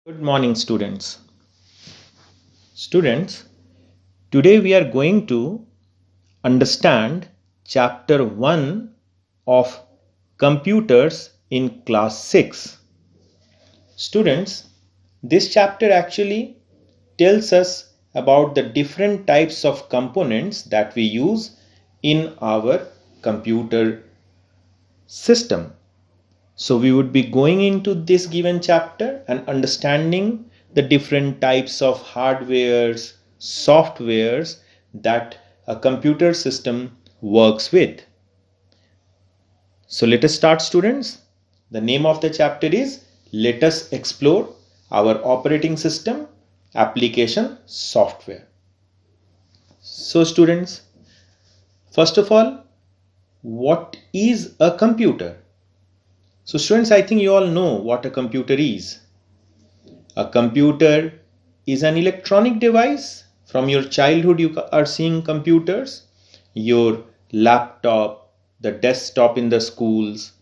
Good morning, students. Students, today we are going to understand chapter 1 of computers in class 6. Students, this chapter actually tells us about the different types of components that we use in our computer system. So we would be going into this given chapter and understanding the different types of hardwares, softwares that a computer system works with. So let us start, students. The name of the chapter is Let Us Explore Our Operating System Application Software. So students, first of all, what is a computer? So students, I think you all know what a computer is. A computer is an electronic device. From your childhood you are seeing computers, your laptop, the desktop in the schools,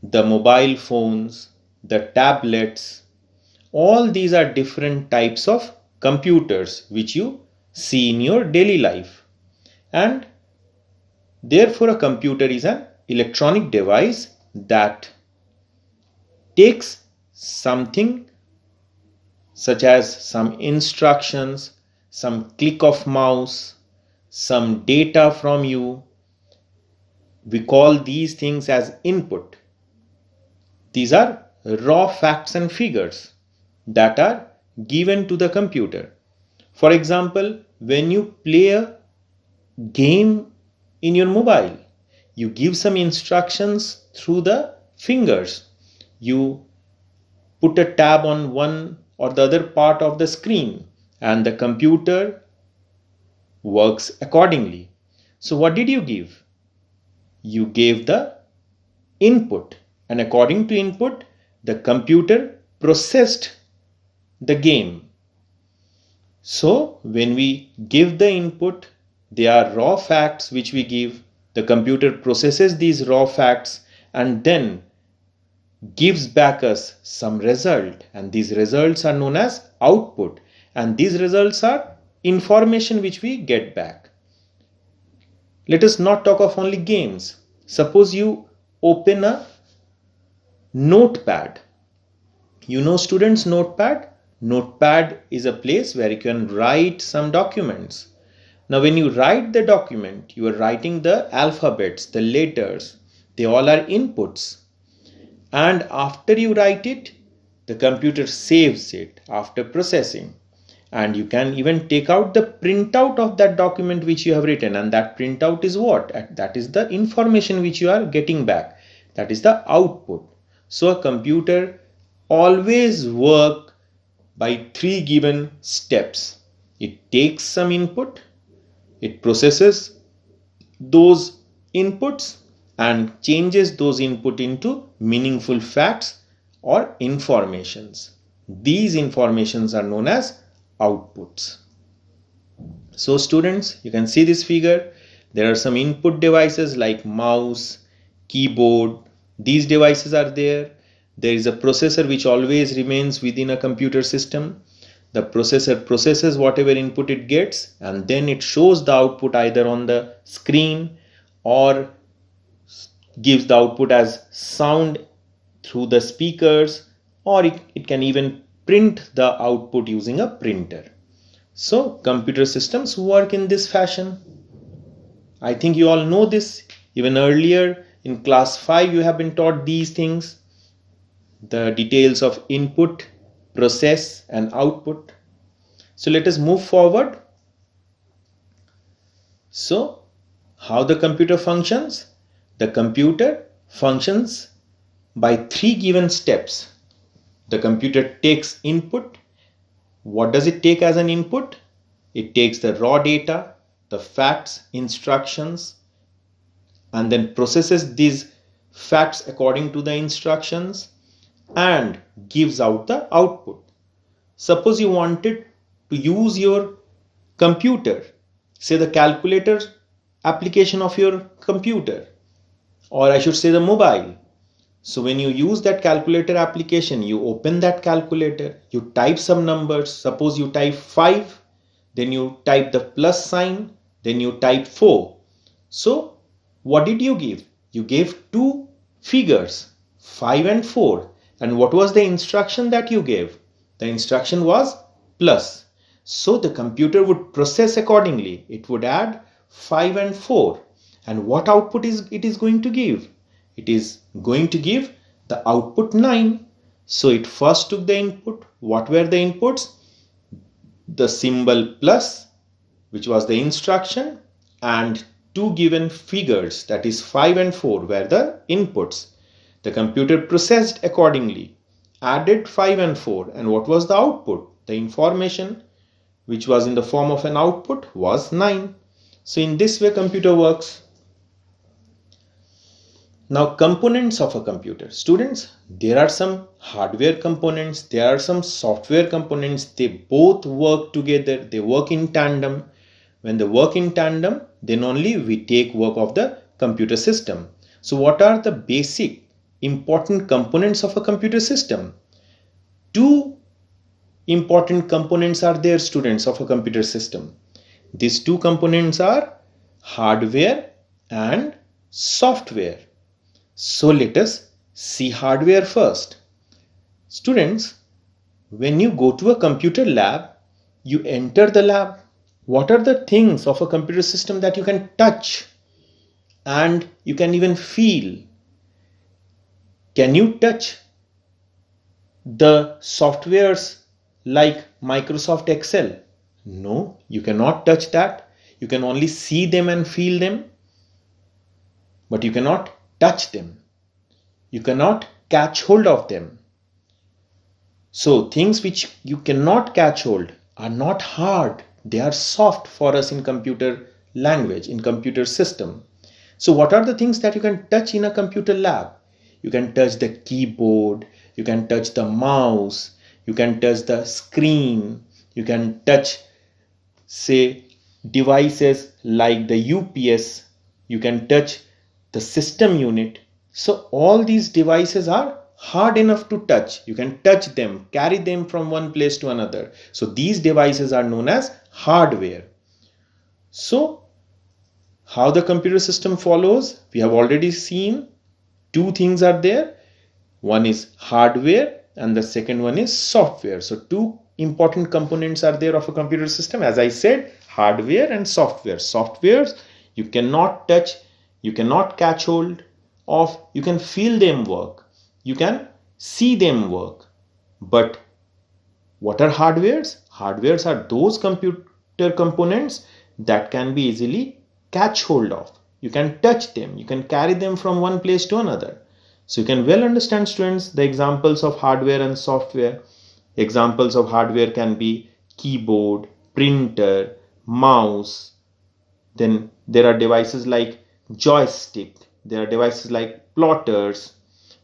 the mobile phones, the tablets. All these are different types of computers which you see in your daily life. And therefore a computer is an electronic device that takes something such as some instructions, some click of mouse, some data from you. We call these things as input. These are raw facts and figures that are given to the computer. For example, when you play a game in your mobile, you give some instructions through the fingers. You put a tab on one or the other part of the screen and the computer works accordingly. So what did you give? You gave the input, and according to input, the computer processed the game. So when we give the input, they are raw facts which we give. The computer processes these raw facts and then gives back us some result, and these results are known as output, and these results are information which we get back. Let us not talk of only games. Suppose you open a notepad. You know, students, notepad is a place where you can write some documents. Now when you write the document, you are writing the alphabets, the letters. They all are inputs. And after you write it, the computer saves it after processing. And you can even take out the printout of that document which you have written, and that printout is what? That is the information which you are getting back. That is the output. So a computer always works by three given steps. It takes some input, it processes those inputs and changes those input into meaningful facts or informations. These informations are known as outputs. So students, you can see this figure. There are some input devices like mouse, keyboard. These devices are there. There is a processor which always remains within a computer system. The processor processes whatever input it gets, and then it shows the output either on the screen or gives the output as sound through the speakers, or it can even print the output using a printer. So computer systems work in this fashion. I think you all know this. Even earlier in class 5 you have been taught these things, the details of input, process and output. So let us move forward. So how the computer functions? The computer functions by three given steps. The computer takes input. What does it take as an input? It takes the raw data, the facts, instructions, and then processes these facts according to the instructions and gives out the output. Suppose you wanted to use your computer, say the calculator application of your computer, or I should say the mobile. So when you use that calculator application, you open that calculator, you type some numbers. Suppose you type 5, then you type the plus sign, then you type 4. So what did you give? You gave two figures, 5 and 4. And what was the instruction that you gave? The instruction was plus. So the computer would process accordingly. It would add 5 and 4. And what output it is going to give? It is going to give the output 9. So it first took the input. What were the inputs? The symbol plus, which was the instruction, and two given figures, that is 5 and 4, were the inputs. The computer processed accordingly, added 5 and 4, and what was the output? The information which was in the form of an output was 9. So in this way computer works. Now components of a computer. Students, there are some hardware components, there are some software components. They both work together, they work in tandem. When they work in tandem, then only we take work of the computer system. So what are the basic important components of a computer system? Two important components are there, students, of a computer system. These two components are hardware and software. So let us see hardware first. Students, when you go to a computer lab, you enter the lab. What are the things of a computer system that you can touch and you can even feel? Can you touch the softwares like Microsoft Excel? No, you cannot touch that. You can only see them and feel them, but you cannot touch them. You cannot catch hold of them. So things which you cannot catch hold are not hard. They are soft for us in computer language, in computer system. So what are the things that you can touch in a computer lab? You can touch the keyboard, you can touch the mouse, you can touch the screen, you can touch, say, devices like the UPS, you can touch the system unit. So all these devices are hard enough to touch. You can touch them, carry them from one place to another. So these devices are known as hardware. So how the computer system follows? We have already seen two things are there. One is hardware and the second one is software. So two important components are there of a computer system. As I said, hardware and software. Softwares you cannot touch, you cannot catch hold of, you can feel them work, you can see them work. But what are hardwares? Hardwares are those computer components that can be easily catch hold of. You can touch them, you can carry them from one place to another. So you can well understand, students, the examples of hardware and software. Examples of hardware can be keyboard, printer, mouse. Then there are devices like joystick, there are devices like plotters,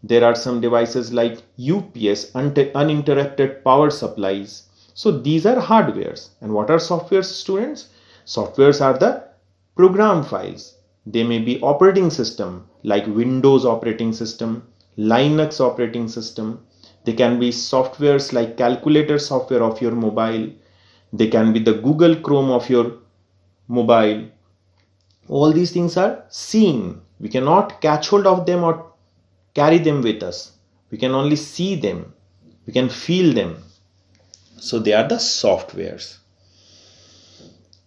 there are some devices like UPS, uninterrupted power supplies. So these are hardwares. And what are softwares, students? Softwares are the program files. They may be operating system like Windows operating system, Linux operating system. They can be softwares like calculator software of your mobile. They can be the Google Chrome of your mobile. All these things are seen. We cannot catch hold of them or carry them with us. We can only see them. We can feel them. So they are the softwares.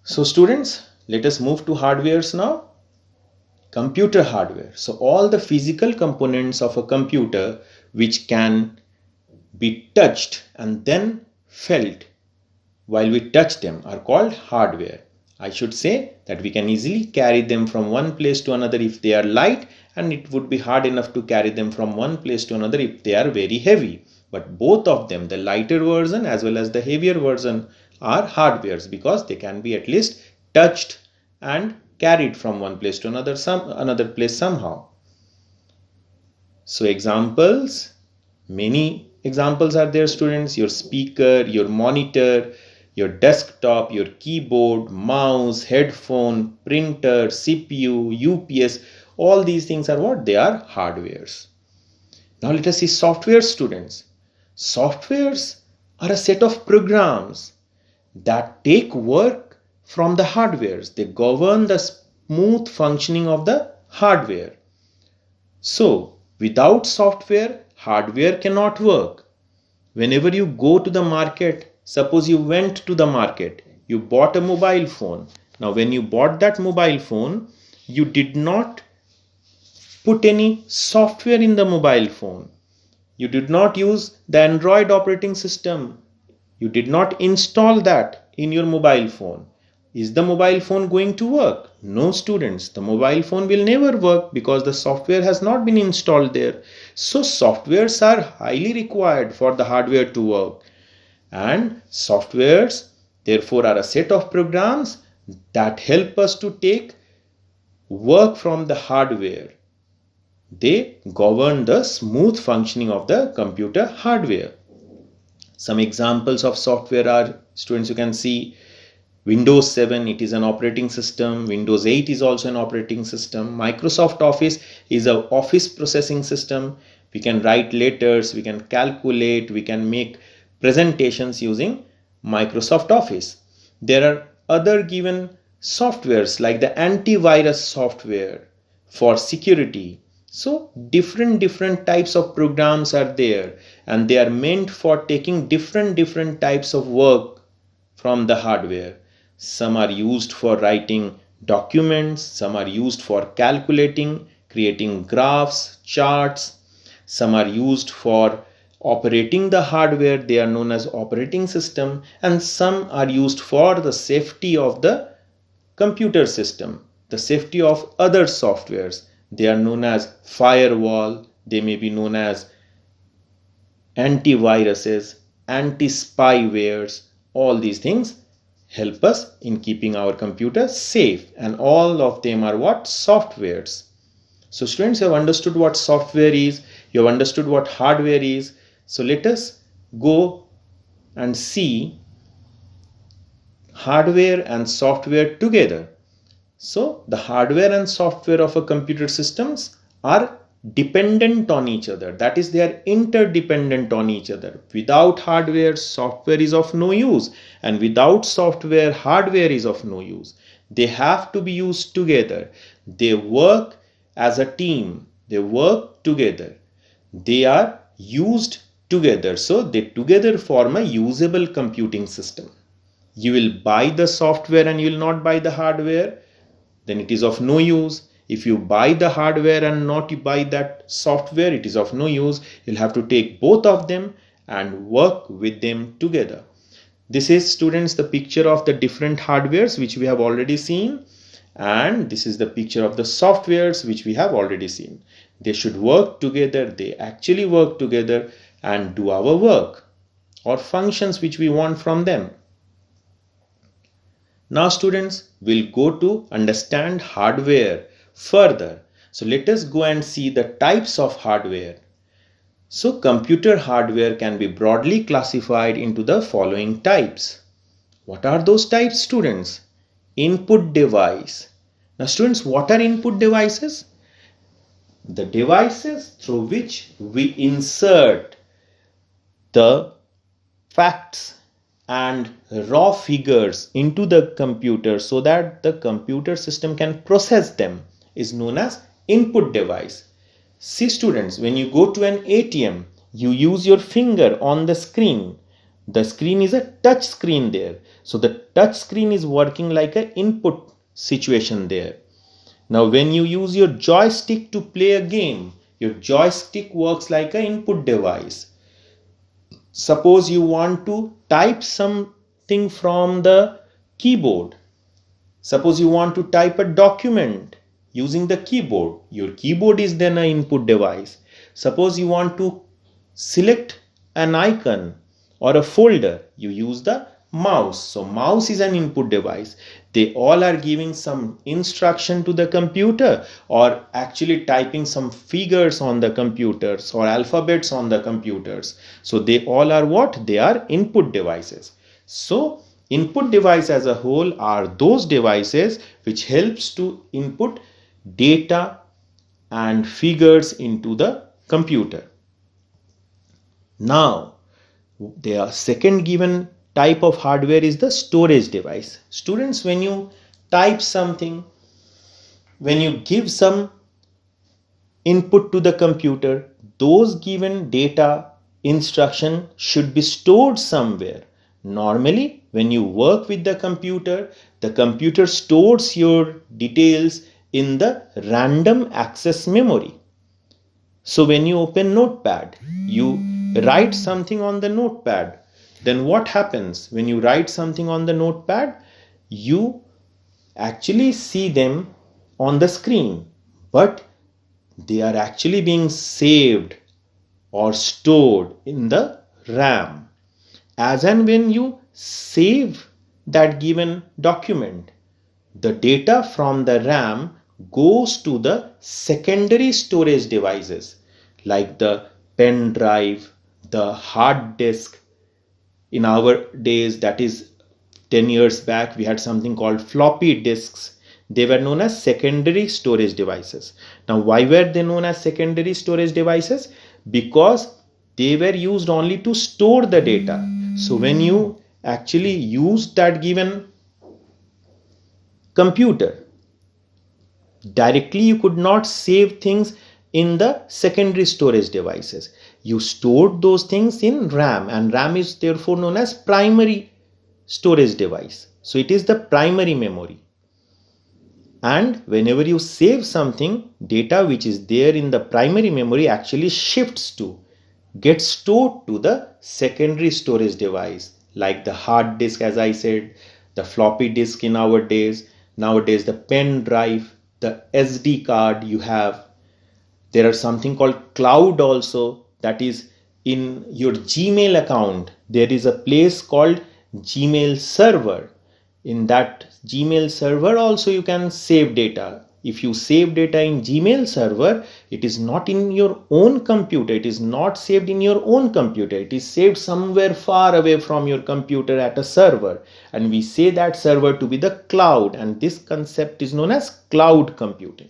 So students, let us move to hardwares now. Computer hardware. So all the physical components of a computer which can be touched and then felt while we touch them are called hardware. I should say that we can easily carry them from one place to another if they are light, and it would be hard enough to carry them from one place to another if they are very heavy. But both of them, the lighter version as well as the heavier version, are hardwares because they can be at least touched and carried from one place to another place somehow. So examples, many examples are there, students. Your speaker, your monitor, your desktop, your keyboard, mouse, headphone, printer, CPU, UPS, all these things are what? They are hardwares. Now let us see software, students. Softwares are a set of programs that take work from the hardwares. They govern the smooth functioning of the hardware. So, without software, hardware cannot work. Whenever you go to the market, suppose you went to the market, you bought a mobile phone. Now, when you bought that mobile phone, you did not put any software in the mobile phone. You did not use the Android operating system. You did not install that in your mobile phone. Is the mobile phone going to work? No, students. The mobile phone will never work because the software has not been installed there. So softwares are highly required for the hardware to work. And softwares, therefore, are a set of programs that help us to take work from the hardware. They govern the smooth functioning of the computer hardware. Some examples of software are, students, you can see Windows 7, it is an operating system. Windows 8 is also an operating system. Microsoft Office is an office processing system. We can write letters, we can calculate, we can make presentations using Microsoft Office. There are other given softwares like the antivirus software for security. So different types of programs are there, and they are meant for taking different types of work from the hardware. Some are used for writing documents, some are used for calculating, creating graphs, charts. Some are used for operating the hardware, they are known as operating system, and some are used for the safety of the computer system, the safety of other softwares. They are known as firewall, they may be known as antiviruses, anti-spywares. All these things help us in keeping our computer safe, and all of them are what? Softwares. So students, you have understood what software is, you have understood what hardware is. So let us go and see hardware and software together. So the hardware and software of a computer systems are dependent on each other. That is, they are interdependent on each other. Without hardware, software is of no use, and without software, hardware is of no use. They have to be used together. They work as a team. They work together. They are used together. So they together form a usable computing system. You will buy the software and you will not buy the hardware, then it is of no use. If you buy the hardware and not buy that software, it is of no use. You'll have to take both of them and work with them together. This is, students, the picture of the different hardwares which we have already seen, and this is the picture of the softwares which we have already seen. They should work together. They actually work together and do our work or functions which we want from them. Now students, we'll go to understand hardware further. So let us go and see the types of hardware. So computer hardware can be broadly classified into the following types. What are those types, students? Input device. Now students, what are input devices? The devices through which we insert the facts and raw figures into the computer so that the computer system can process them is known as input device. See students, when you go to an ATM, you use your finger on the screen. The screen is a touch screen there. So the touch screen is working like an input situation there. Now when you use your joystick to play a game, your joystick works like an input device. Suppose you want to type something from the keyboard. Suppose you want to type a document using the keyboard. Your keyboard is then an input device. Suppose you want to select an icon or a folder. You use the mouse. So mouse is an input device. They all are giving some instruction to the computer or actually typing some figures on the computers or alphabets on the computers. So they all are what? They are input devices. So input device as a whole are those devices which helps to input data and figures into the computer. Now, the second given type of hardware is the storage device. Students, when you type something, when you give some input to the computer, those given data instruction should be stored somewhere. Normally, when you work with the computer stores your details in the random access memory. So when you open Notepad, you write something on the Notepad. Then what happens when you write something on the Notepad? You actually see them on the screen, but they are actually being saved or stored in the RAM. As and when you save that given document, the data from the RAM goes to the secondary storage devices like the pen drive, the hard disk. In our days, that is 10 years back, we had something called floppy disks. They were known as secondary storage devices. Now, why were they known as secondary storage devices? Because they were used only to store the data. So when you actually use that given computer, directly you could not save things in the secondary storage devices. You stored those things in RAM, and RAM is therefore known as primary storage device. So it is the primary memory. And whenever you save something, data which is there in the primary memory actually gets stored to the secondary storage device, like the hard disk, as I said, the floppy disk in our days, nowadays the pen drive, the SD card you have. There are something called cloud also, that is in your Gmail account. There is a place called Gmail server. In that Gmail server also you can save data. If you save data in Gmail server, it is not in your own computer. It is not saved in your own computer. It is saved somewhere far away from your computer at a server. And we say that server to be the cloud. And this concept is known as cloud computing.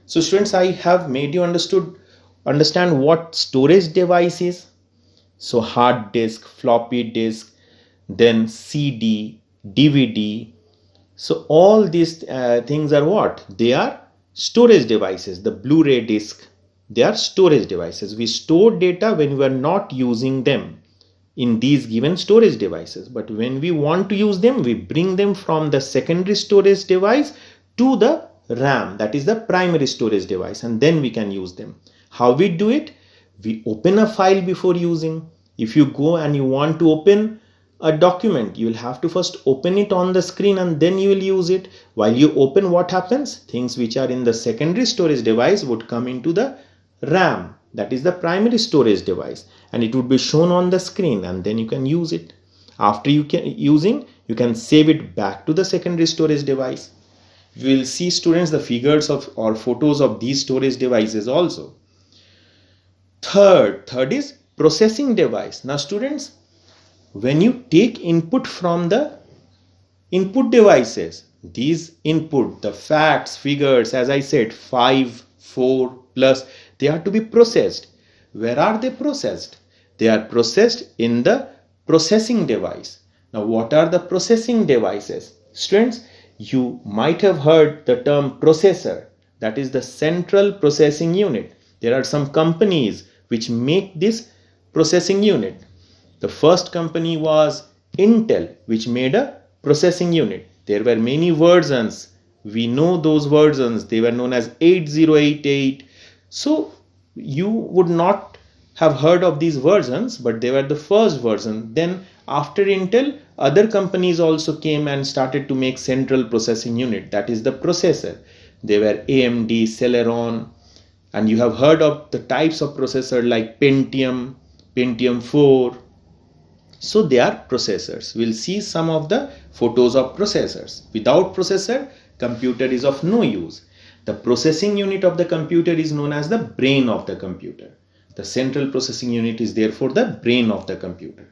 So students, I have made you understand what storage device is. So hard disk, floppy disk, then CD, DVD. So all these things are what? They are storage devices. The Blu-ray disc, they are storage devices. We store data when we are not using them in these given storage devices. But when we want to use them, we bring them from the secondary storage device to the RAM, that is the primary storage device, and then we can use them. How we do it? We open a file before using. If you go and you want to open a document, you will have to first open it on the screen and then you will use it. While you open, what happens? Things which are in the secondary storage device would come into the RAM, that is the primary storage device, and it would be shown on the screen, and then you can use it. After you can save it back to the secondary storage device. We will see, students, the figures of or photos of these storage devices also. Third is processing device. Now students, when you take input from the input devices, these input, the facts, figures, as I said, 5, 4, plus, they are to be processed. Where are they processed? They are processed in the processing device. Now what are the processing devices? Students, you might have heard the term processor, that is the central processing unit. There are some companies which make this processing unit. The first company was Intel, which made a processing unit. There were many versions. We know those versions. They were known as 8088. So you would not have heard of these versions, but they were the first version. Then after Intel, other companies also came and started to make central processing unit, that is the processor. They were AMD, Celeron, and you have heard of the types of processor like Pentium, Pentium 4. So they are processors. We'll see some of the photos of processors. Without processor, computer is of no use. The processing unit of the computer is known as the brain of the computer. The central processing unit is therefore the brain of the computer.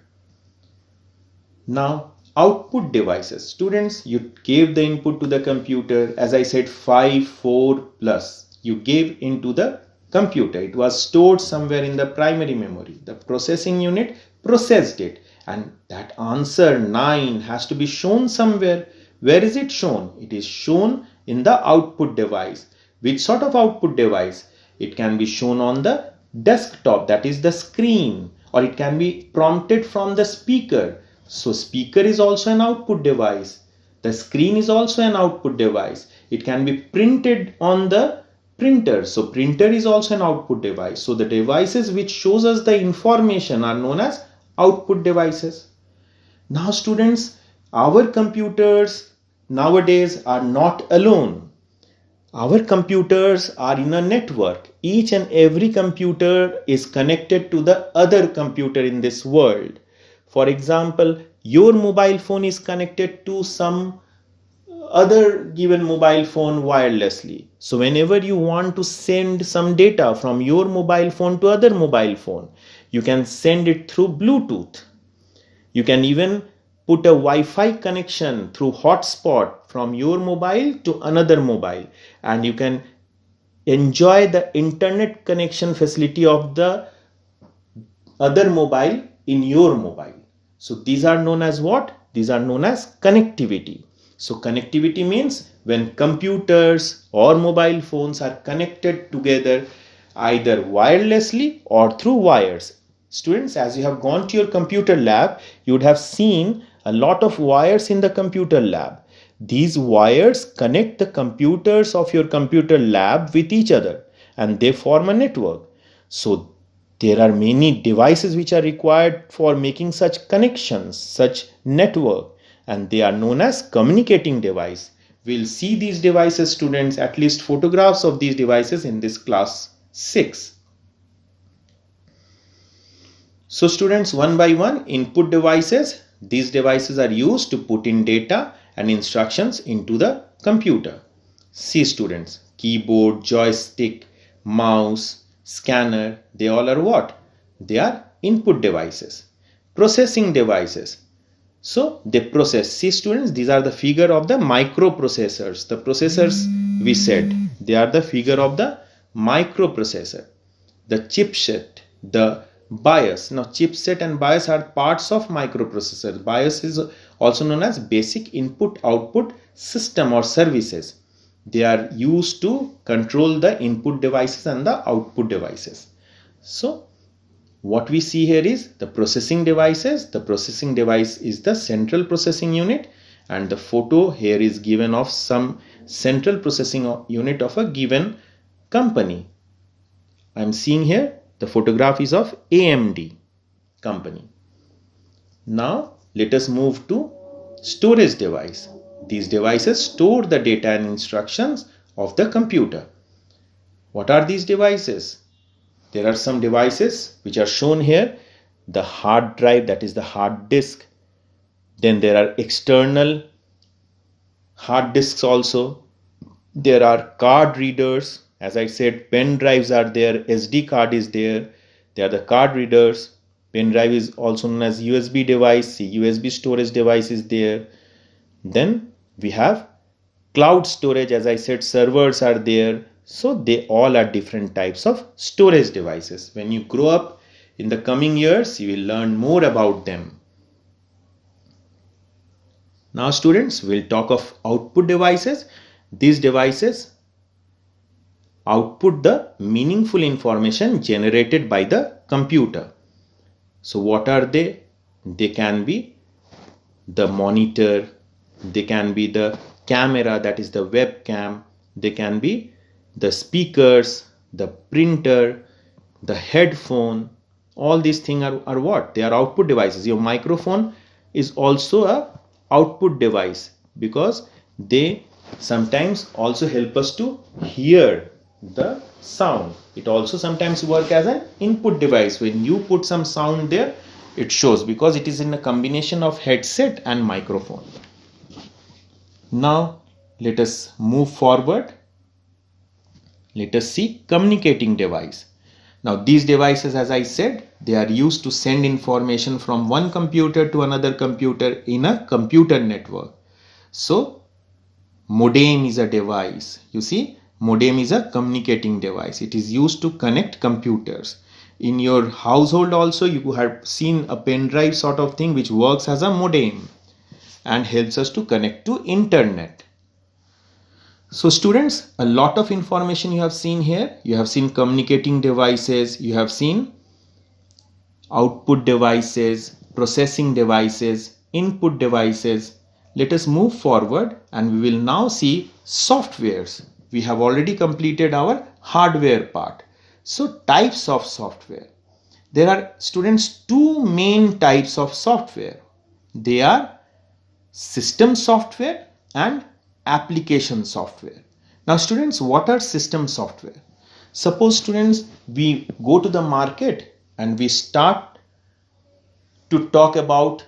Now, output devices. Students, you gave the input to the computer, as I said, 5, 4 plus. You gave into the computer. It was stored somewhere in the primary memory. The processing unit processed it, and that answer 9 has to be shown somewhere. Where is it shown? It is shown in the output device. Which sort of output device? It can be shown on the desktop, that is the screen, or it can be prompted from the speaker. So speaker is also an output device. The screen is also an output device. It can be printed on the printer. So printer is also an output device. So the devices which shows us the information are known as output devices. Now students, our computers nowadays are not alone. Our computers are in a network. Each and every computer is connected to the other computer in this world. For example, your mobile phone is connected to some other given mobile phone wirelessly. So whenever you want to send some data from your mobile phone to other mobile phone, you can send it through Bluetooth. You can even put a Wi-Fi connection through hotspot from your mobile to another mobile, and you can enjoy the internet connection facility of the other mobile in your mobile. So these are known as what? These are known as connectivity. So connectivity means when computers or mobile phones are connected together either wirelessly or through wires. Students, as you have gone to your computer lab, you would have seen a lot of wires in the computer lab. These wires connect the computers of your computer lab with each other, and they form a network. So there are many devices which are required for making such connections, such network, and they are known as communicating device. We'll see these devices, students, at least photographs of these devices in this class 6. So students, one by one, input devices. These devices are used to put in data and instructions into the computer. See students, keyboard, joystick, mouse, scanner, they all are what? They are input devices. Processing devices. So they process. See students, these are the figure of the microprocessors. The processors we said, they are the figure of the microprocessor. The chipset, the BIOS. Now chipset and BIOS are parts of microprocessor. BIOS is also known as basic input output system or services. They are used to control the input devices and the output devices. So what we see here is the processing devices. The processing device is the central processing unit, and the photo here is given of some central processing unit of a given company. I am seeing here the photograph is of AMD company. Now let us move to storage device. These devices store the data and instructions of the computer. What are these devices? There are some devices which are shown here. The hard drive, that is the hard disk. Then there are external hard disks also. There are card readers. As I said, pen drives are there. SD card is there. There are the card readers. Pen drive is also known as USB device. USB storage device is there. Then we have cloud storage. As I said, servers are there. So they all are different types of storage devices. When you grow up in the coming years, you will learn more about them. Now students, we'll talk of output devices. These devices output the meaningful information generated by the computer. So what are they? They can be the monitor, they can be the camera, that is the webcam, they can be the speakers, the printer, the headphone. All these things are what? They are output devices. Your microphone is also a output device because they sometimes also help us to hear the sound. It also sometimes work as an input device. When you put some sound there, it shows because it is in a combination of headset and microphone. Now let us move forward. Let us see communicating device. Now these devices, as I said, they are used to send information from one computer to another computer in a computer network. So modem is a device. You see, Modem is a communicating device. It is used to connect computers. In your household also you have seen a pen drive sort of thing which works as a modem and helps us to connect to internet. So students, a lot of information you have seen here. You have seen communicating devices, you have seen output devices, processing devices, input devices. Let us move forward and we will now see softwares. We have already completed our hardware part. So types of software. There are, students, two main types of software. They are system software and application software. Now students, what are system software? Suppose students, we go to the market and we start to talk about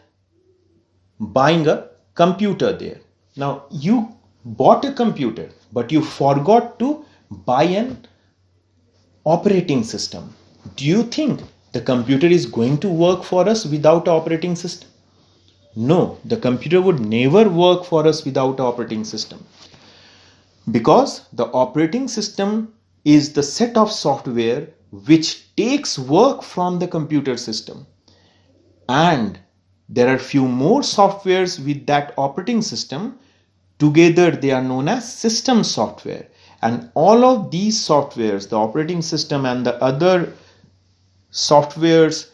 buying a computer there. Now you bought a computer but you forgot to buy an operating system. Do you think the computer is going to work for us without an operating system? No, the computer would never work for us without an operating system, because the operating system is the set of software which takes work from the computer system, and there are few more softwares with that operating system. Together they are known as system software, and all of these softwares, the operating system and the other softwares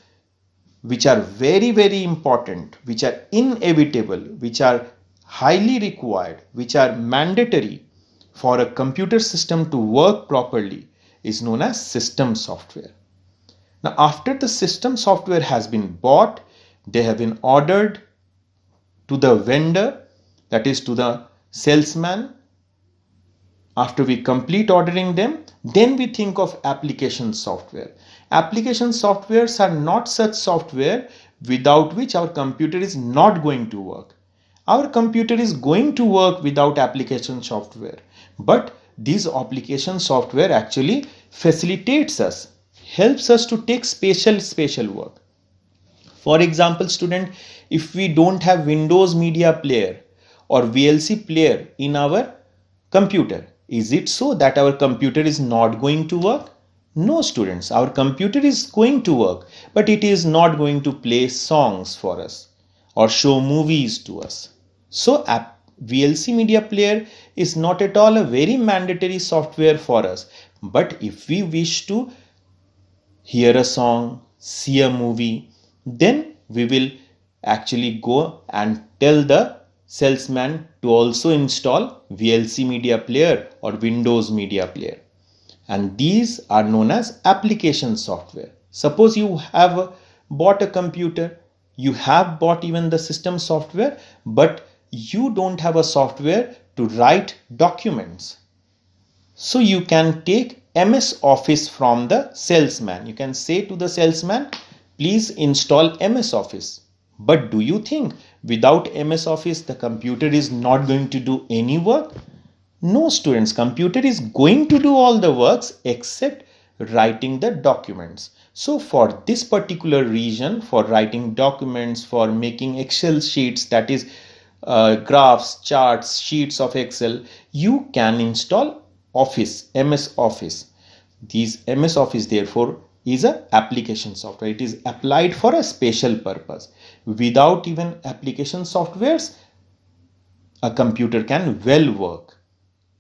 which are very important, which are inevitable, which are highly required, which are mandatory for a computer system to work properly, is known as system software. Now after the system software has been bought, they have been ordered to the vendor, that is to the salesman. After we complete ordering them, then we think of application software. Application softwares are not such software without which our computer is not going to work. Our computer is going to work without application software, but these application software actually facilitates us, helps us to take special work. For example, student, if we don't have Windows Media Player or VLC player in our computer, is it so that our computer is not going to work? No students, our computer is going to work, but it is not going to play songs for us or show movies to us. So VLC Media Player is not at all a very mandatory software for us. But if we wish to hear a song, see a movie, then we will actually go and tell the salesman to also install VLC Media Player or Windows Media Player. And these are known as application software. Suppose you have bought a computer, you have bought even the system software, but you don't have a software to write documents. So you can take MS Office from the salesman. You can say to the salesman, please install MS Office. But do you think without MS Office the computer is not going to do any work? No students, computer is going to do all the works except writing the documents. So for this particular reason, for writing documents, for making Excel sheets, that is graphs, charts, sheets of Excel, you can install Office, MS Office. These MS Office therefore is an application software. It is applied for a special purpose. Without even application softwares, a computer can well work,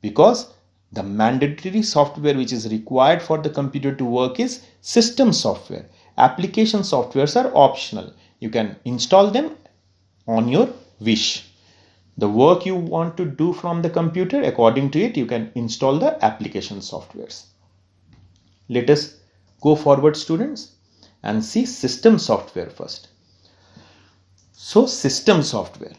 because the mandatory software which is required for the computer to work is system software. Application softwares are optional. You can install them on your wish. The work you want to do from the computer, according to it, you can install the application softwares. Let us go forward, students, and see system software first. So system software.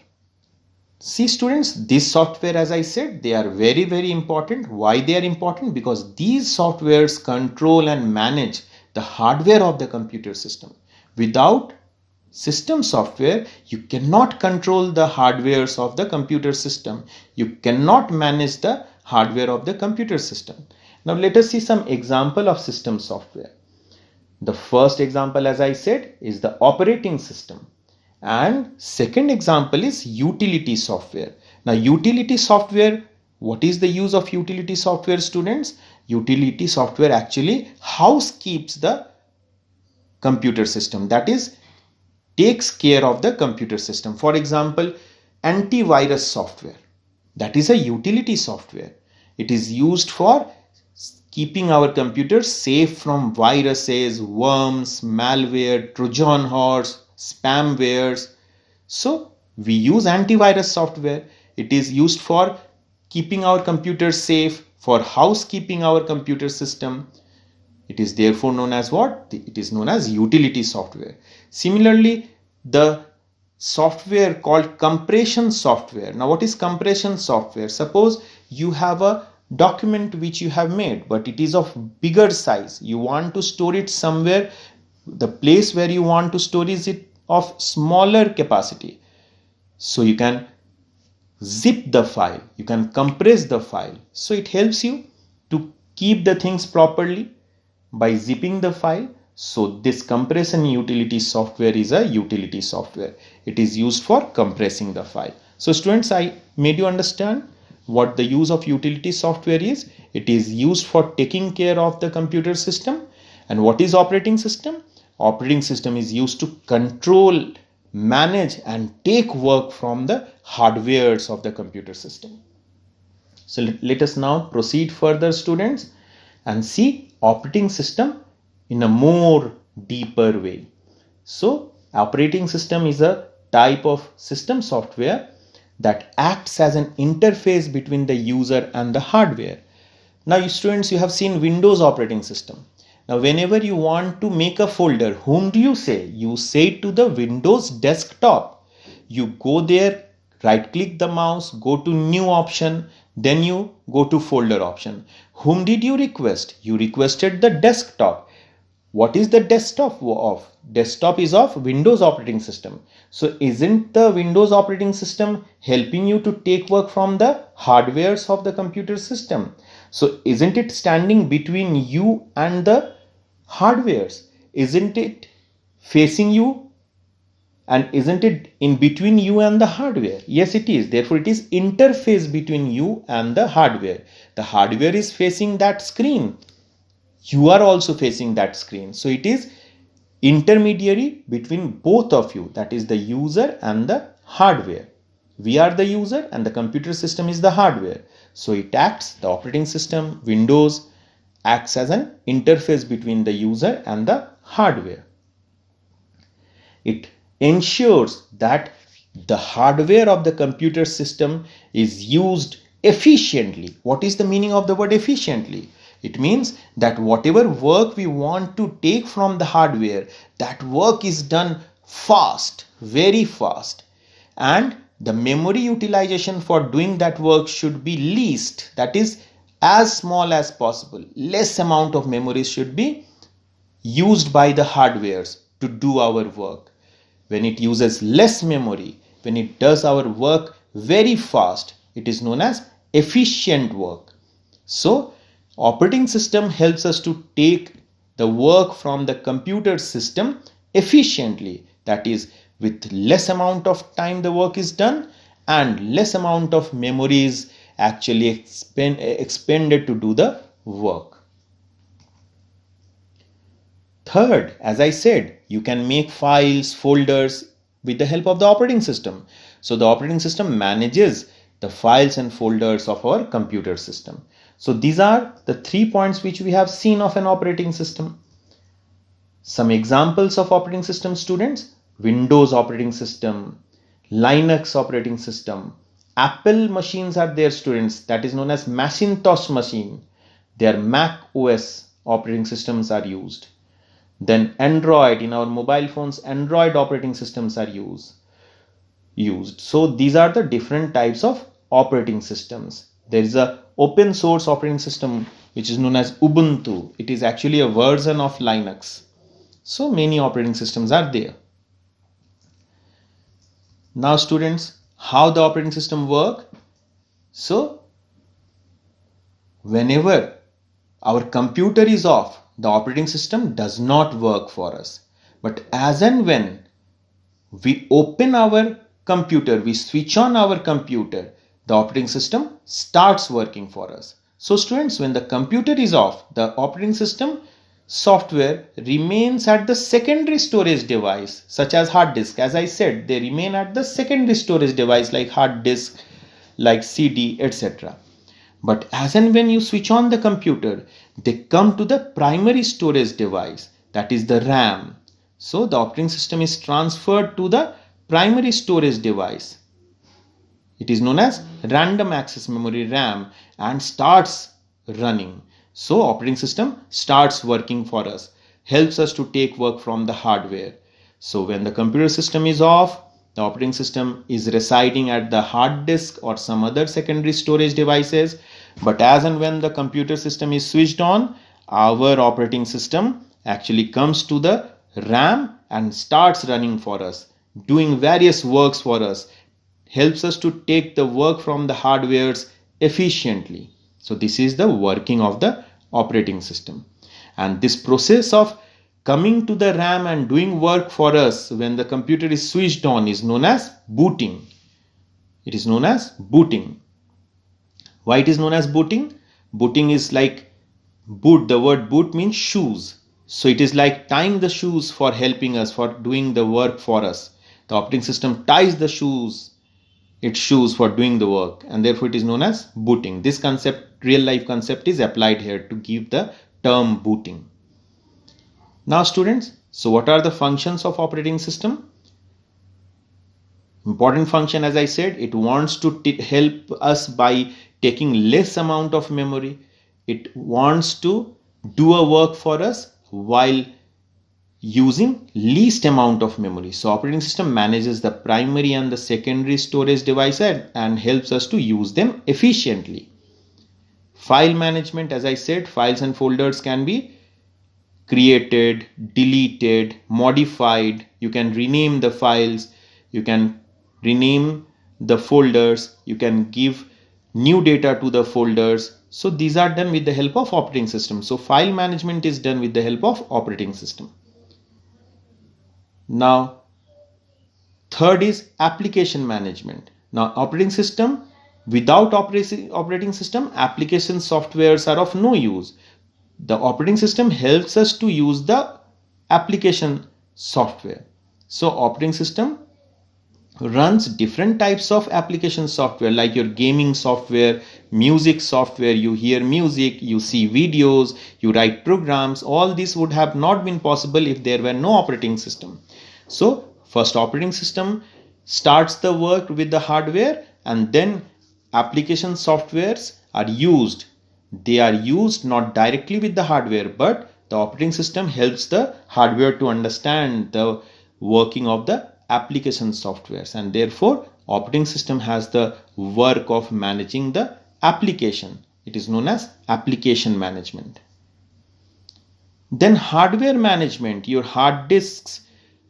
See students, this software, as I said, they are very important. Why they are important? Because these softwares control and manage the hardware of the computer system. Without system software, you cannot control the hardwares of the computer system. You cannot manage the hardware of the computer system. Now let us see some example of system software. The first example, as I said, is the operating system. And second example is utility software. Now utility software, What is the use of utility software, students? Utility software actually housekeeps the computer system, that is, takes care of the computer system. For example, antivirus software, that is a utility software. It is used for keeping our computers safe from viruses, worms, malware, Trojan horse, spamwares. So we use antivirus software. It is used for keeping our computers safe, for housekeeping our computer system. It is therefore known as what? It is known as utility software. Similarly, the software called compression software. Now, what is compression software? Suppose you have a document which you have made, but it is of bigger size. You want to store it somewhere. The place where you want to store is it of smaller capacity. So you can zip the file, you can compress the file. So it helps you to keep the things properly by zipping the file. So this compression utility software is a utility software. It is used for compressing the file. So students, I made you understand what the use of utility software is. It is used for taking care of the computer system. And what is operating system? Operating system is used to control, manage and take work from the hardwares of the computer system. So let us now proceed further, students, and see operating system in a more deeper way. So operating system is a type of system software that acts as an interface between the user and the hardware. Now students, you have seen Windows operating system. Now whenever you want to make a folder, whom do you say? You say to the Windows desktop. You go there, right click the mouse, go to new option, then you go to folder option. Whom did you request? You requested the desktop. What is the desktop of? Desktop is of Windows operating system. So isn't the Windows operating system helping you to take work from the hardwares of the computer system? So isn't it standing between you and the hardwares? Isn't it facing you? And isn't it in between you and the hardware? Yes, it is. Therefore, it is interface between you and the hardware. The hardware is facing that screen. You are also facing that screen. So it is intermediary between both of you. That is the user and the hardware. We are the user and the computer system is the hardware. So it acts, the operating system, Windows, acts as an interface between the user and the hardware. It ensures that the hardware of the computer system is used efficiently. What is the meaning of the word efficiently? It means that whatever work we want to take from the hardware, that work is done fast, very fast. And the memory utilization for doing that work should be least, that is as small as possible. Less amount of memory should be used by the hardwares to do our work. When it uses less memory, when it does our work very fast, it is known as efficient work. So operating system helps us to take the work from the computer system efficiently, that is with less amount of time the work is done and less amount of memory is actually expended to do the work. Third, as I said, you can make files, folders with the help of the operating system. So the operating system manages the files and folders of our computer system. So these are the 3 points which we have seen of an operating system. Some examples of operating system, students: Windows operating system, Linux operating system, Apple machines are there, students, that is known as Macintosh machine. Their Mac OS operating systems are used. Then Android, in our mobile phones, Android operating systems are used. So these are the different types of operating systems. There is a open source operating system which is known as Ubuntu. It is actually a version of Linux. So many operating systems are there. Now students, how the operating system work? So whenever our computer is off, the operating system does not work for us. But as and when we open our computer, we switch on our computer, the operating system starts working for us. So students, when the computer is off, the operating system software remains at the secondary storage device such as hard disk. As I said, they remain at the secondary storage device like hard disk, like CD, etc. But as and when you switch on the computer, they come to the primary storage device, that is the RAM. So the operating system is transferred to the primary storage device. It is known as random access memory, RAM, and starts running. So operating system starts working for us, helps us to take work from the hardware. So when the computer system is off, the operating system is residing at the hard disk or some other secondary storage devices. But as and when the computer system is switched on, our operating system actually comes to the RAM and starts running for us, doing various works for us, helps us to take the work from the hardwares efficiently. So this is the working of the operating system. And this process of coming to the RAM and doing work for us when the computer is switched on is known as booting. It is known as booting. Why it is known as booting? Booting is like boot. The word boot means shoes. So it is like tying the shoes for helping us, for doing the work for us. The operating system ties the shoes, its shoes, for doing the work, and therefore it is known as booting. This concept, real life concept, is applied here to give the term booting. Now students, so what are the functions of operating system? Important function, as I said, it wants to help us by taking less amount of memory. It wants to do a work for us while using least amount of memory. So operating system manages the primary and the secondary storage devices and helps us to use them efficiently. File management, as I said, files and folders can be created, deleted, modified. You can rename the files, you can rename the folders, you can give new data to the folders. So these are done with the help of operating system. So file management is done with the help of operating system. Now third is application management. Now operating system, without operating system, application softwares are of no use. The operating system helps us to use the application software. So operating system runs different types of application software, like your gaming software, music software. You hear music, you see videos, you write programs. All this would have not been possible if there were no operating system. So first operating system starts the work with the hardware, and then application softwares are used. They are used not directly with the hardware, but the operating system helps the hardware to understand the working of the application softwares, and therefore operating system has the work of managing the application. It is known as application management. Then hardware management. Your hard disks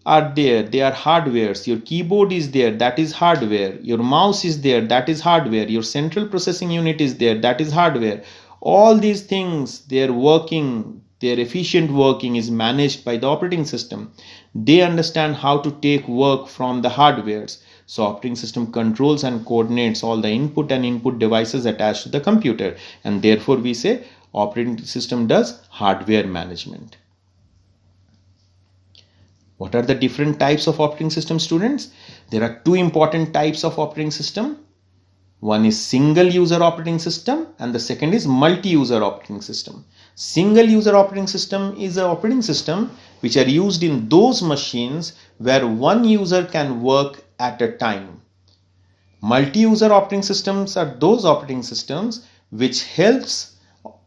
are there, they are hardwares. Your keyboard is there, that is hardware. Your mouse is there, that is hardware. Your central processing unit is there, that is hardware. All these things, their working, their efficient working is managed by the operating system. They understand how to take work from the hardwares. So operating system controls and coordinates all the input and input devices attached to the computer, and therefore we say operating system does hardware management. What are the different types of operating system, students? There are two important types of operating system. One is single user operating system and the second is multi-user operating system. Single user operating system is an operating system which are used in those machines where one user can work at a time. Multi-user operating systems are those operating systems which helps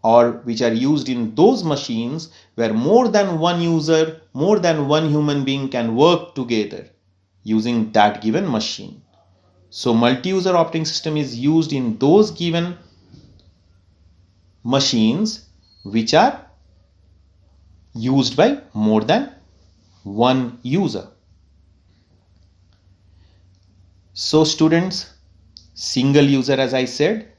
or which are used in those machines where more than one user, more than one human being can work together using that given machine. So multi-user operating system is used in those given machines which are used by more than one user. So students, single user, as I said,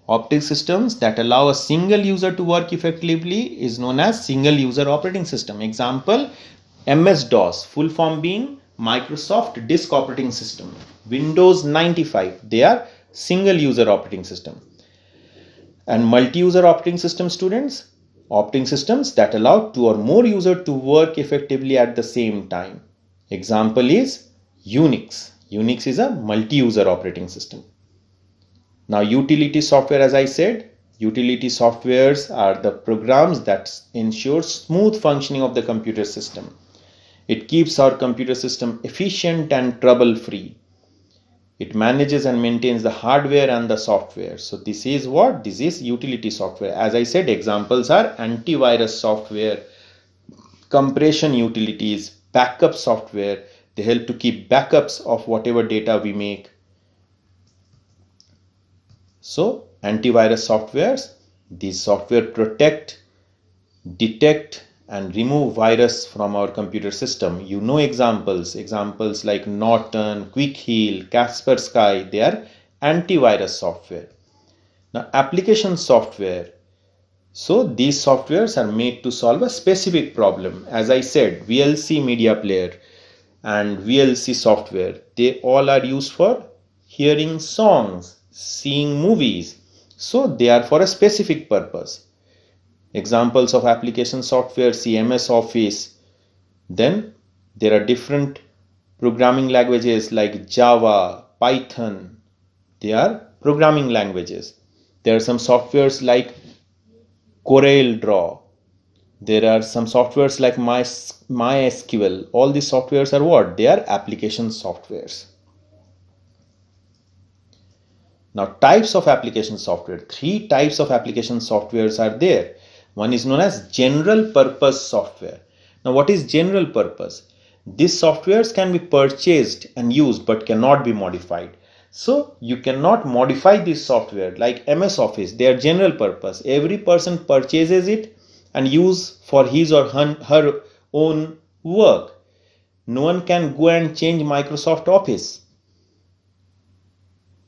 operating systems that allow a single user to work effectively is known as single user operating system. Example, MS-DOS, full form being Microsoft Disk Operating System, Windows 95. They are single user operating system. And multi-user operating system students, operating systems that allow two or more users to work effectively at the same time. Example is Unix. Unix is a multi-user operating system. Now utility software, as I said, utility softwares are the programs that ensure smooth functioning of the computer system. It keeps our computer system efficient and trouble-free. It manages and maintains the hardware and the software. So this is what? This is utility software. As I said, examples are antivirus software, compression utilities, backup software. They help to keep backups of whatever data we make. So antivirus softwares, these software protect, detect and remove virus from our computer system. You know examples like Norton, Quick Heal, Kaspersky, they are antivirus software. Now application software, so these softwares are made to solve a specific problem. As I said, VLC media player and VLC software, they all are used for hearing songs, seeing movies. So they are for a specific purpose. Examples of application software, MS Office. Then there are different programming languages like Java, Python. They are programming languages. There are some softwares like CorelDRAW. There are some softwares like MySQL. All these softwares are what? They are application softwares. Now types of application software. 3 types of application softwares are there. One is known as general purpose software. Now what is general purpose? These softwares can be purchased and used but cannot be modified. So you cannot modify this software like MS Office. They are general purpose. Every person purchases it and use for his or her own work. No one can go and change Microsoft Office.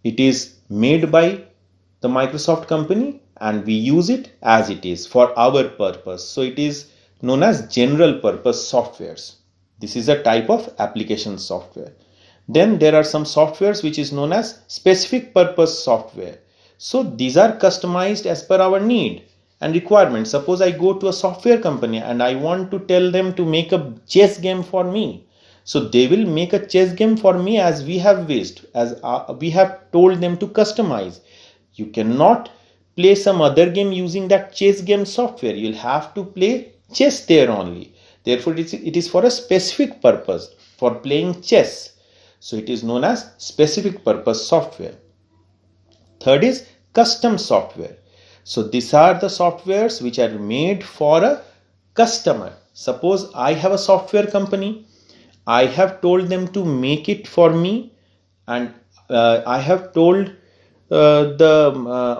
It is made by the Microsoft company and we use it as it is for our purpose. So it is known as general purpose softwares. This is a type of application software. Then there are some softwares which is known as specific purpose software. So these are customized as per our need and requirement. Suppose I go to a software company and I want to tell them to make a chess game for me. So they will make a chess game for me as we have wished, as we have told them to customize. You cannot play some other game using that chess game software. You'll have to play chess there only. Therefore, it is for a specific purpose, for playing chess. So it is known as specific purpose software. Third is custom software. So these are the softwares which are made for a customer. Suppose I have a software company. I have told them to make it for me and I have told the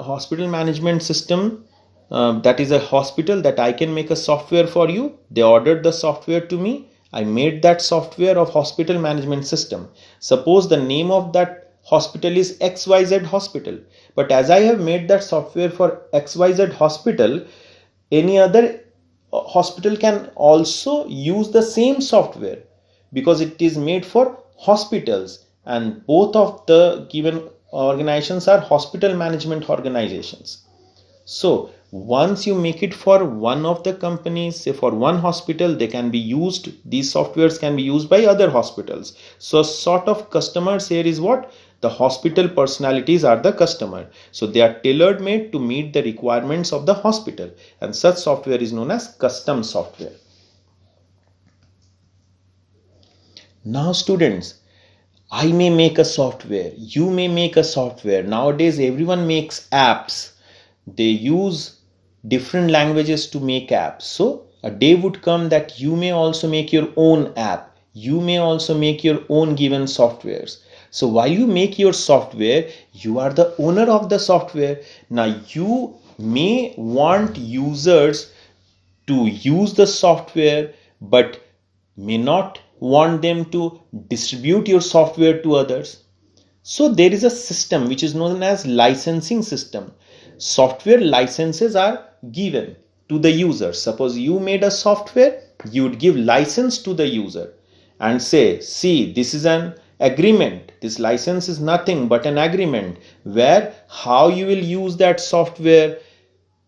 hospital management system, that is a hospital, that I can make a software for you. They ordered the software to me. I made that software of hospital management system. Suppose the name of that hospital is XYZ hospital. But as I have made that software for XYZ hospital, any other hospital can also use the same software because it is made for hospitals and both of the given organizations are hospital management organizations. So once you make it for one of the companies, say for one hospital, they can be used, these softwares can be used by other hospitals. So sort of customers here is what? The hospital personalities are the customer. So they are tailored made to meet the requirements of the hospital, and such software is known as custom software. Now students, I may make a software, you may make a software. Nowadays everyone makes apps. They use different languages to make apps. So a day would come that you may also make your own app. You may also make your own given softwares. So while you make your software, you are the owner of the software. Now you may want users to use the software, but may not want them to distribute your software to others. So there is a system which is known as licensing system. Software licenses are given to the user. Suppose you made a software, you would give license to the user and say, see, this is an agreement. This license is nothing but an agreement where how you will use that software,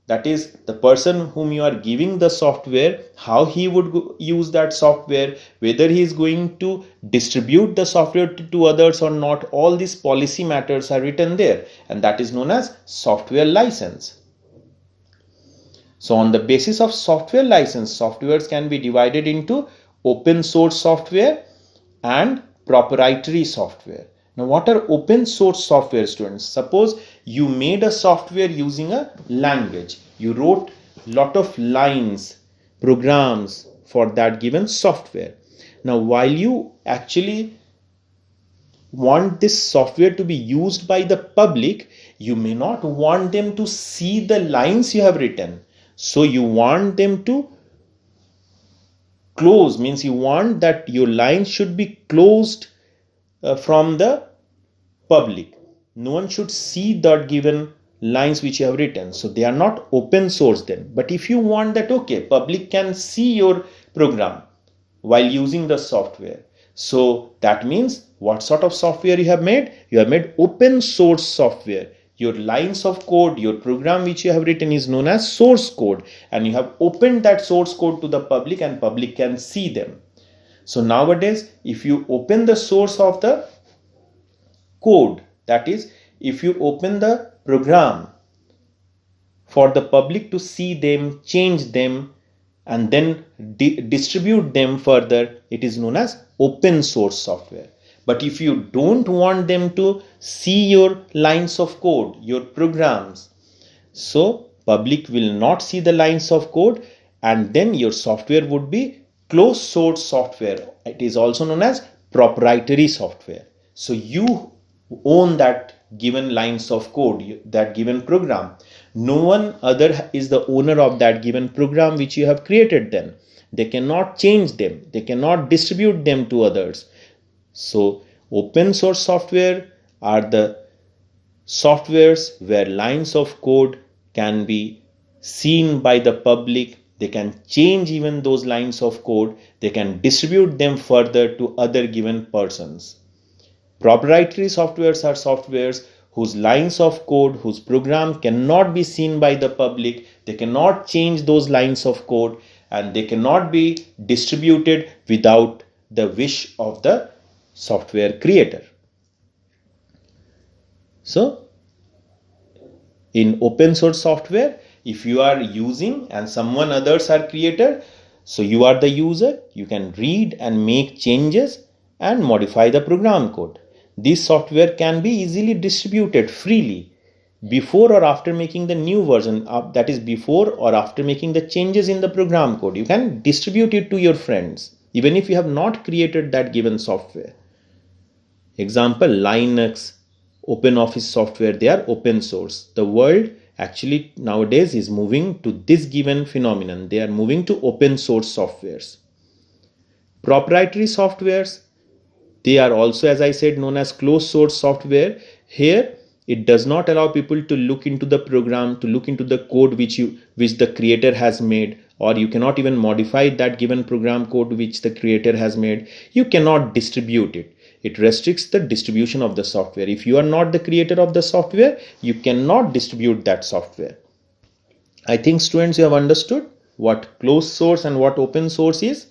that is the person whom you are giving the software, how he would use that software, whether he is going to distribute the software to others or not. All these policy matters are written there, and that is known as software license. So on the basis of software license, softwares can be divided into open source software and proprietary software. Now what are open source software, students? Suppose you made a software using a language. You wrote lot of lines, programs for that given software. Now while you actually want this software to be used by the public, you may not want them to see the lines you have written. So you want them to close, means you want that your lines should be closed from the public. No one should see that given lines which you have written. So they are not open source then. But if you want that, okay, public can see your program while using the software. So that means what sort of software you have made? You have made open source software. Your lines of code, your program which you have written is known as source code, and you have opened that source code to the public and public can see them. So nowadays, if you open the source of the code, that is, if you open the program for the public to see them, change them, and then distribute them further, it is known as open source software. But if you don't want them to see your lines of code, your programs, so public will not see the lines of code, and then your software would be closed source software. It is also known as proprietary software. So you own that given lines of code, that given program. No one other is the owner of that given program which you have created then. They cannot change them. They cannot distribute them to others. So open source software are the softwares where lines of code can be seen by the public. They can change even those lines of code. They can distribute them further to other given persons. Proprietary softwares are softwares whose lines of code, whose program cannot be seen by the public. They cannot change those lines of code, and they cannot be distributed without the wish of the software creator. So in open source software, if you are using and someone others are creator, so you are the user, you can read and make changes and modify the program code. This software can be easily distributed freely before or after making the new version, that is before or after making the changes in the program code. You can distribute it to your friends even if you have not created that given software. Example, Linux, OpenOffice software, they are open source. The world actually nowadays is moving to this given phenomenon. They are moving to open source softwares. Proprietary softwares, they are also, as I said, known as closed source software. Here it does not allow people to look into the program, to look into the code which the creator has made, or you cannot even modify that given program code which the creator has made. You cannot distribute it. It restricts the distribution of the software. If you are not the creator of the software, you cannot distribute that software. I think students, you have understood what closed source and what open source is.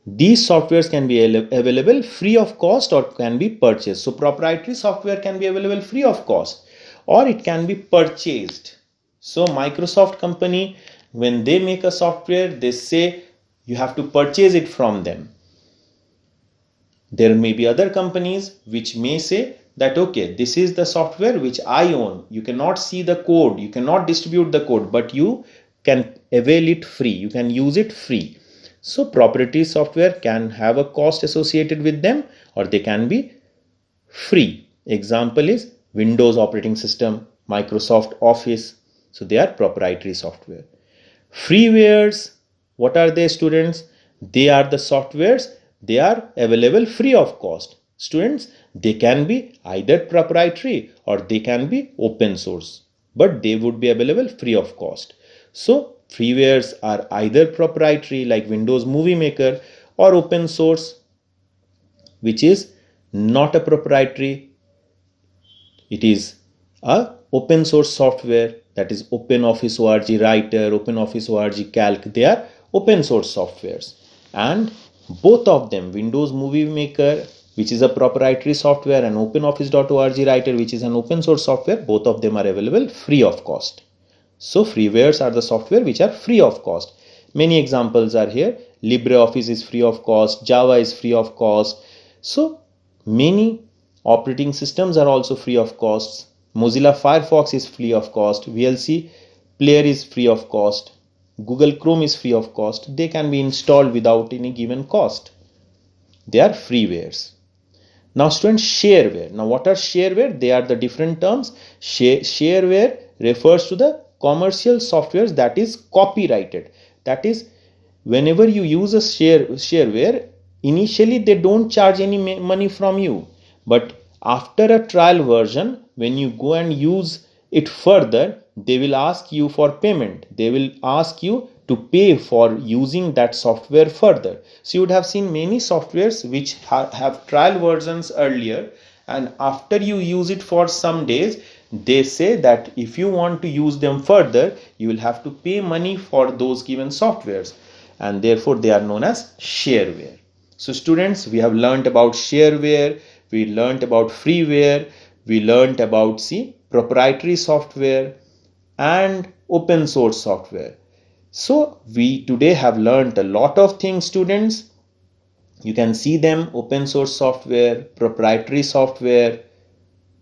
These softwares can be available free of cost or can be purchased. So proprietary software can be available free of cost or it can be purchased. So Microsoft company, when they make a software, they say you have to purchase it from them. There may be other companies which may say that, okay, this is the software which I own. You cannot see the code, you cannot distribute the code, but you can avail it free. You can use it free. So proprietary software can have a cost associated with them or they can be free. Example is Windows operating system, Microsoft Office. So they are proprietary software. Freewares, what are they, students? They are the softwares. They are available free of cost. Students, they can be either proprietary or they can be open source, but they would be available free of cost. So freewares are either proprietary like Windows Movie Maker or open source, which is not a proprietary. It is a open source software, that is OpenOffice org Writer, OpenOffice org Calc. They are open source softwares, and both of them, Windows Movie Maker, which is a proprietary software, and OpenOffice.org Writer, which is an open source software, both of them are available free of cost. So freewares are the software which are free of cost. Many examples are here. LibreOffice is free of cost, Java is free of cost. So many operating systems are also free of cost. Mozilla Firefox is free of cost, VLC player is free of cost, Google Chrome is free of cost. They can be installed without any given cost. They are freewares. Now students, shareware. Now what are shareware? They are the different terms. Shareware refers to the commercial softwares that is copyrighted. That is, whenever you use a shareware, initially they don't charge any money from you. But after a trial version, when you go and use it further, they will ask you for payment. They will ask you to pay for using that software further. So you would have seen many softwares which have trial versions earlier, and after you use it for some days, they say that if you want to use them further, you will have to pay money for those given softwares, and therefore they are known as shareware. So students, we have learned about shareware, we learned about freeware, we learned about proprietary software and open source software. So we today have learned a lot of things, students. You can see them: open source software, proprietary software,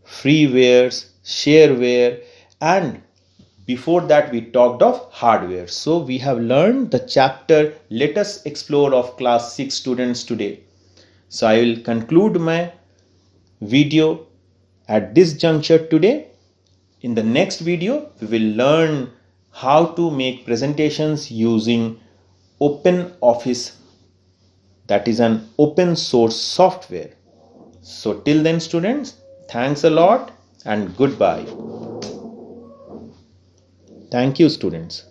freewares, shareware, and before that we talked of hardware. So we have learned the chapter Let Us Explore of class 6 students today. So I will conclude my video at this juncture today. In the next video, we will learn how to make presentations using OpenOffice, that is an open source software. So till then students, thanks a lot and goodbye. Thank you students.